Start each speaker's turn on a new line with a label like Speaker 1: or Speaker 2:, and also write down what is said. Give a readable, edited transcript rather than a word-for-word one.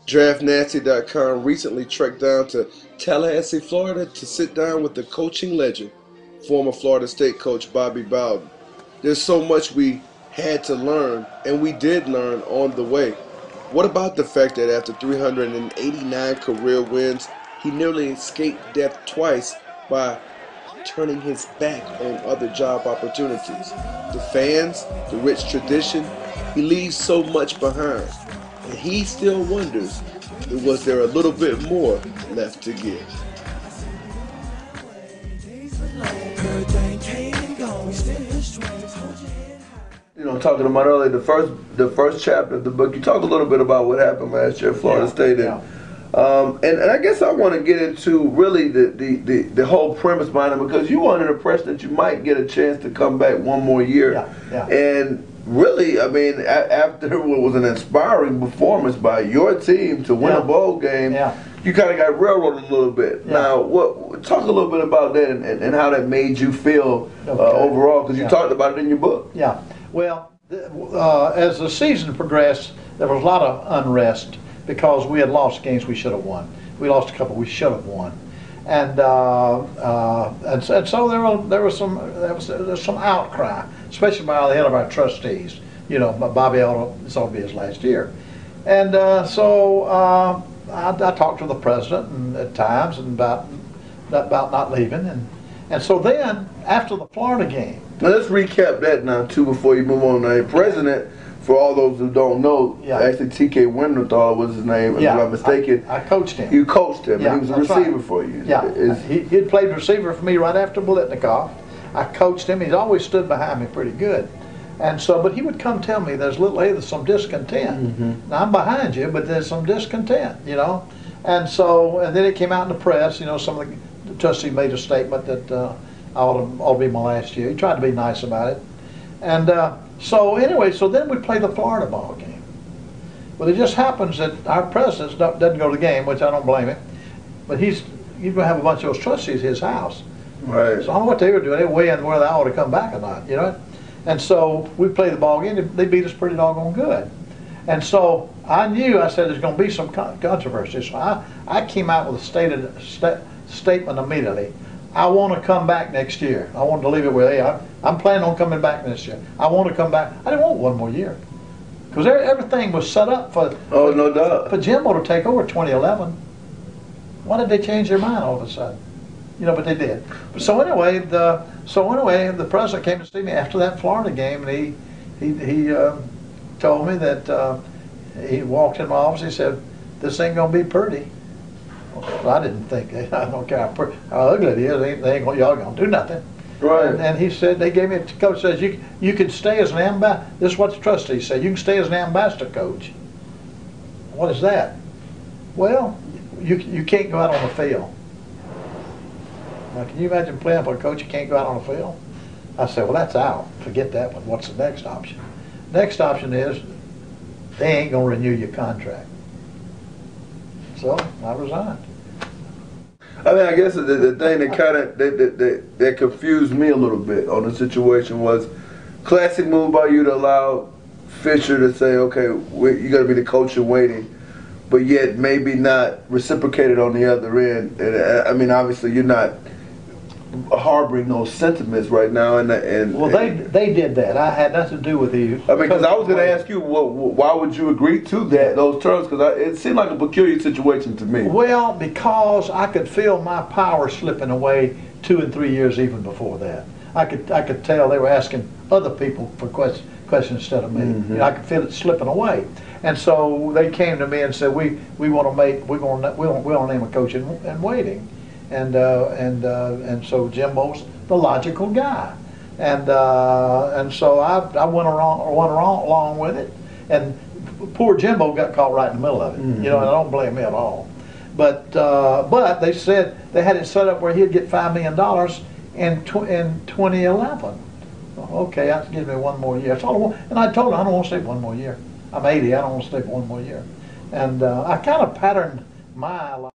Speaker 1: DraftNasty.com recently trekked down to Tallahassee, Florida to sit down with the coaching legend, former Florida State coach Bobby Bowden. There's so much we had to learn, and we did learn on the way. What about the fact that after 389 career wins, he nearly escaped death twice by turning his back on other job opportunities? The fans, the rich tradition, he leaves so much behind. And he still wonders, was there a little bit more left to give? You know, talking about earlier, the first chapter of the book, you talk a little bit about what happened last year at Florida State. And I guess I want to get into really the whole premise behind it, because you were under the impression that you might get a chance to come back one more year. And really, I mean, after what was an inspiring performance by your team to win a bowl game, you kind of got railroaded a little bit. Now, talk a little bit about that and how that made you feel overall, because you talked about it in your book.
Speaker 2: Well, as the season progressed, there was a lot of unrest because we had lost games we should have won. We lost a couple we should have won, and so there was some outcry, especially by the head of our trustees. You know, Bobby this ought to be his last year, and so I talked to the president and at times and about not leaving, and so then after the Florida game.
Speaker 1: Now let's recap that now too before you move on. The president, for all those who don't know, actually T.K. Winterthal was his name, if I'm not mistaken.
Speaker 2: I coached him.
Speaker 1: You coached him, and he was a receiver for you.
Speaker 2: He had played receiver for me right after Bolitnikoff. I coached him. He's always stood behind me pretty good. And so, but he would come tell me, there's some discontent. Now I'm behind you, but there's some discontent, you know. And so, and then it came out in the press, you know, some of the trustees made a statement that ought to be my last year. He tried to be nice about it. And so anyway, so then we play the Florida ball game. Well, it just happens that our president doesn't go to the game, which I don't blame him. But he's going to have a bunch of those trustees at his house.
Speaker 1: Right.
Speaker 2: So I don't know what they were doing. They were weighing whether I ought to come back or not, you know. And so we played the ball game. They beat us pretty doggone good. And so I knew, I said, there's going to be some controversy. So I came out with a statement immediately. I want to come back next year. I wanted to leave it where, hey, I'm planning on coming back next year. I want to come back. I didn't want one more year, because everything was set up for for Jimbo to take over 2011. Why did they change their mind all of a sudden? You know, but they did. So anyway, the president came to see me after that Florida game, and he told me that he walked in my office. He said, "This ain't gonna be pretty." Well, I didn't think, I don't care how ugly it is, y'all gonna do nothing.
Speaker 1: Right.
Speaker 2: And he said, they gave me, the coach says, you can stay as an ambassador. This is what the trustee said, you can stay as an ambassador coach. What is that? Well, you can't go out on the field. Now, can you imagine playing for a coach you can't go out on the field? I said, well, that's out. Forget that one. What's the next option? Next option is they ain't gonna renew your contract. So I resigned.
Speaker 1: I mean, I guess the thing that kind of that confused me a little bit on the situation was classic move by you to allow Fisher to say, okay, you got to be the coach in waiting, but yet maybe not reciprocated on the other end. And I mean, obviously, you're not harboring those sentiments right now.
Speaker 2: Well, they did that. I had nothing to do with the.
Speaker 1: I mean, because I was going to ask you, why would you agree to those terms? Because it seemed like a peculiar situation to me.
Speaker 2: Well, because I could feel my power slipping away 2 and 3 years even before that. I could tell they were asking other people for questions instead of me. You know, I could feel it slipping away. And so they came to me and said, we want to name a coach in waiting. And so Jimbo's the logical guy, and so I went along with it, and poor Jimbo got caught right in the middle of it. You know, and I don't blame him at all. But they said they had it set up where he'd get $5 million in 2011. Okay, that gives me 1 more year. That's all I want. And I told him I don't want to stay for 1 more year. I'm 80. I don't want to stay for 1 more year. And I kind of patterned my life.